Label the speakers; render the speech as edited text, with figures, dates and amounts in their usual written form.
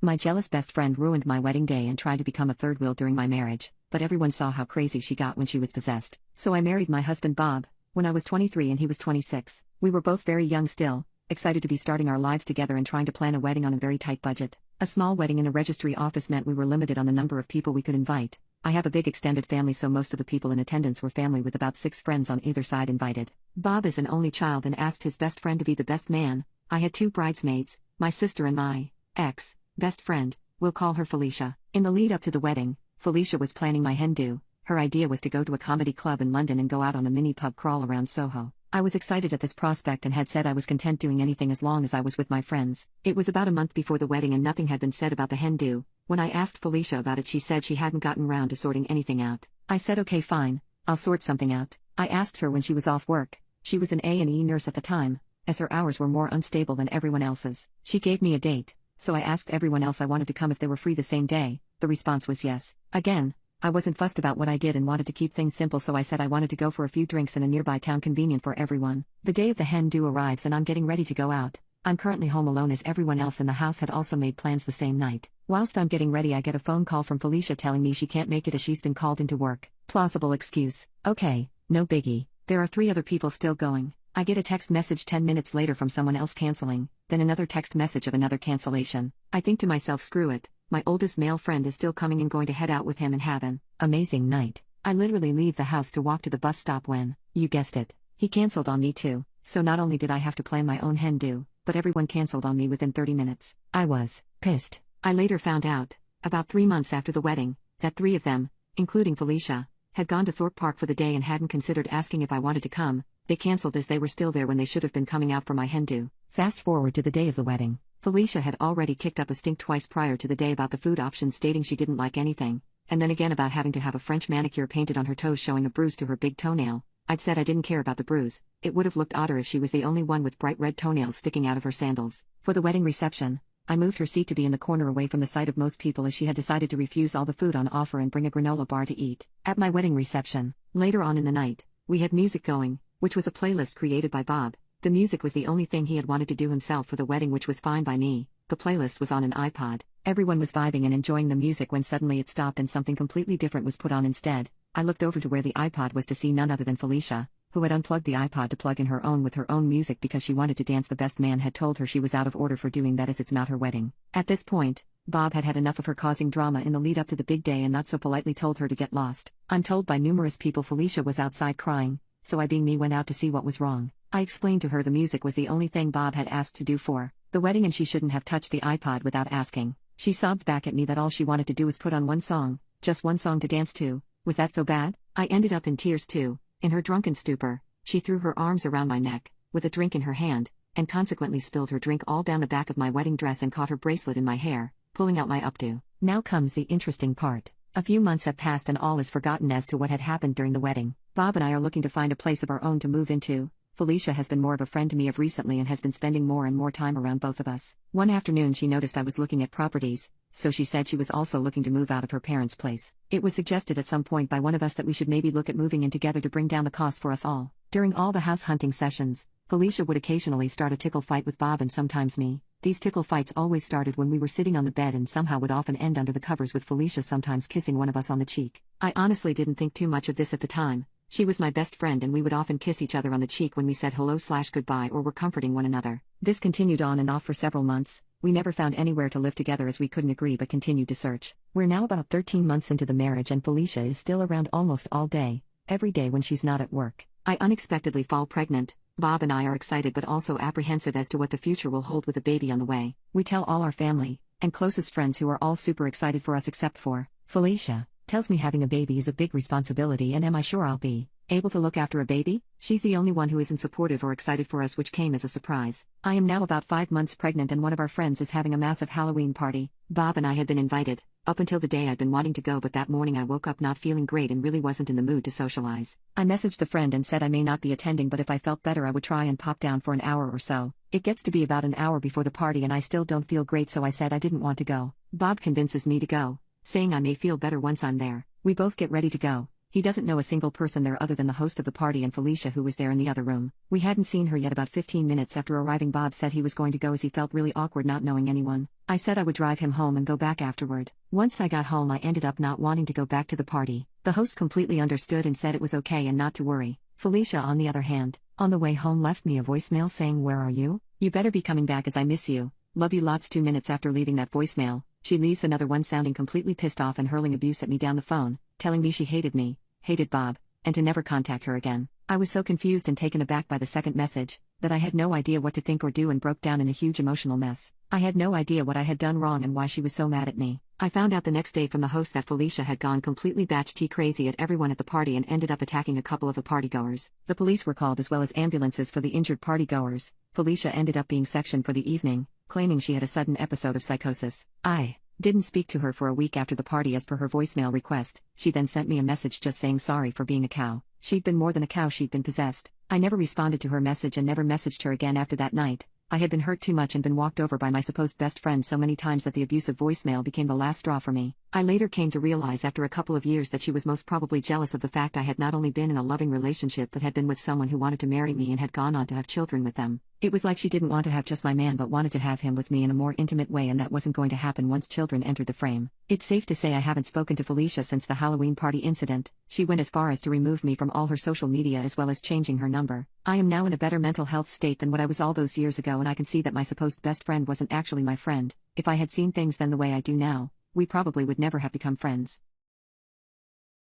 Speaker 1: My jealous best friend ruined my wedding day and tried to become a third wheel during my marriage, but everyone saw how crazy she got when she was possessed. So I married my husband Bob when I was 23 and he was 26. We were both very young still, excited to be starting our lives together and trying to plan a wedding on a very tight budget. A small wedding in a registry office meant we were limited on the number of people we could invite. I have a big extended family, so most of the people in attendance were family with about 6 friends on either side invited. Bob is an only child and asked his best friend to be the best man. I had 2 bridesmaids, my sister and my best friend, we'll call her Felicia. In the lead up to the wedding, Felicia was planning my hen do. Her idea was to go to a comedy club in London and go out on a mini pub crawl around Soho. I was excited at this prospect and had said I was content doing anything as long as I was with my friends. It was about a month before the wedding and nothing had been said about the hen do. When I asked Felicia about it, she said she hadn't gotten round to sorting anything out. I said okay fine, I'll sort something out. I asked her when she was off work. She was an A&E nurse at the time, as her hours were more unstable than everyone else's. She gave me a date, so I asked everyone else I wanted to come if they were free the same day. The response was yes. Again, I wasn't fussed about what I did and wanted to keep things simple, so I said I wanted to go for a few drinks in a nearby town convenient for everyone. The day of the hen do arrives and I'm getting ready to go out. I'm currently home alone as everyone else in the house had also made plans the same night. Whilst I'm getting ready, I get a phone call from Felicia telling me she can't make it as she's been called into work. Plausible excuse. Okay, no biggie. There are 3 other people still going. I get a text message 10 minutes later from someone else canceling, then another text message of another cancellation. I think to myself, screw it, my oldest male friend is still coming and going to head out with him and have an amazing night. I literally leave the house to walk to the bus stop when, you guessed it, he cancelled on me too. So not only did I have to plan my own hen do, but everyone cancelled on me within 30 minutes. I was pissed. I later found out, about 3 months after the wedding, that 3 of them, including Felicia, had gone to Thorpe Park for the day and hadn't considered asking if I wanted to come. They cancelled as they were still there when they should have been coming out for my hen do. Fast forward to the day of the wedding. Felicia had already kicked up a stink twice prior to the day about the food options, stating she didn't like anything, and then again about having to have a French manicure painted on her toes showing a bruise to her big toenail. I'd said I didn't care about the bruise. It would have looked odder if she was the only one with bright red toenails sticking out of her sandals. For the wedding reception, I moved her seat to be in the corner away from the sight of most people as she had decided to refuse all the food on offer and bring a granola bar to eat. At my wedding reception, later on in the night, we had music going, which was a playlist created by Bob. The music was the only thing he had wanted to do himself for the wedding, which was fine by me. The playlist was on an iPod. Everyone was vibing and enjoying the music when suddenly it stopped and something completely different was put on instead. I looked over to where the iPod was to see none other than Felicia, who had unplugged the iPod to plug in her own with her own music because she wanted to dance. The best man had told her she was out of order for doing that as it's not her wedding. At this point, Bob had had enough of her causing drama in the lead up to the big day and not so politely told her to get lost. I'm told by numerous people Felicia was outside crying, so I being me went out to see what was wrong. I explained to her the music was the only thing Bob had asked to do for the wedding and she shouldn't have touched the iPod without asking. She sobbed back at me that all she wanted to do was put on one song, just one song to dance to. Was that so bad? I ended up in tears too. In her drunken stupor, she threw her arms around my neck, with a drink in her hand, and consequently spilled her drink all down the back of my wedding dress and caught her bracelet in my hair, pulling out my updo. Now comes the interesting part. A few months have passed and all is forgotten as to what had happened during the wedding. Bob and I are looking to find a place of our own to move into. Felicia has been more of a friend to me of recently and has been spending more and more time around both of us. One afternoon she noticed I was looking at properties, so she said she was also looking to move out of her parents' place. It was suggested at some point by one of us that we should maybe look at moving in together to bring down the cost for us all. During all the house hunting sessions, Felicia would occasionally start a tickle fight with Bob and sometimes me. These tickle fights always started when we were sitting on the bed and somehow would often end under the covers with Felicia sometimes kissing one of us on the cheek. I honestly didn't think too much of this at the time. She was my best friend and we would often kiss each other on the cheek when we said hello/goodbye or were comforting one another. This continued on and off for several months. We never found anywhere to live together as we couldn't agree but continued to search. We're now about 13 months into the marriage and Felicia is still around almost all day, every day when she's not at work. I unexpectedly fall pregnant. Bob and I are excited but also apprehensive as to what the future will hold with a baby on the way. We tell all our family and closest friends who are all super excited for us except for Felicia. Tells me having a baby is a big responsibility and am I sure I'll be able to look after a baby? She's the only one who isn't supportive or excited for us, which came as a surprise. I am now about 5 months pregnant and one of our friends is having a massive Halloween party. Bob and I had been invited, up until the day I'd been wanting to go, but that morning I woke up not feeling great and really wasn't in the mood to socialize. I messaged the friend and said I may not be attending, but if I felt better I would try and pop down for an hour or so. It gets to be about an hour before the party and I still don't feel great, so I said I didn't want to go. Bob convinces me to go, saying I may feel better once I'm there. We both get ready to go. He doesn't know a single person there other than the host of the party and Felicia, who was there in the other room. We hadn't seen her yet. About 15 minutes after arriving, Bob said he was going to go as he felt really awkward not knowing anyone. I said I would drive him home and go back afterward. Once I got home, I ended up not wanting to go back to the party. The host completely understood and said it was okay and not to worry. Felicia, on the other hand, on the way home left me a voicemail saying, "Where are you? You better be coming back as I miss you. Love you lots." 2 minutes after leaving that voicemail, she leaves another one sounding completely pissed off and hurling abuse at me down the phone, telling me she hated me, hated Bob, and to never contact her again. I was so confused and taken aback by the second message that I had no idea what to think or do and broke down in a huge emotional mess. I had no idea what I had done wrong and why she was so mad at me. I found out the next day from the host that Felicia had gone completely batshit crazy at everyone at the party and ended up attacking a couple of the partygoers. The police were called as well as ambulances for the injured partygoers. Felicia ended up being sectioned for the evening, claiming she had a sudden episode of psychosis. I didn't speak to her for a week after the party as per her voicemail request. She then sent me a message just saying sorry for being a cow. She'd been more than a cow, she'd been possessed. I never responded to her message and never messaged her again after that night. I had been hurt too much and been walked over by my supposed best friend so many times that the abusive voicemail became the last straw for me. I later came to realize after a couple of years that she was most probably jealous of the fact I had not only been in a loving relationship but had been with someone who wanted to marry me and had gone on to have children with them. It was like she didn't want to have just my man but wanted to have him with me in a more intimate way, and that wasn't going to happen once children entered the frame. It's safe to say I haven't spoken to Felicia since the Halloween party incident. She went as far as to remove me from all her social media as well as changing her number. I am now in a better mental health state than what I was all those years ago, and I can see that my supposed best friend wasn't actually my friend. If I had seen things then the way I do now, we probably would never have become friends.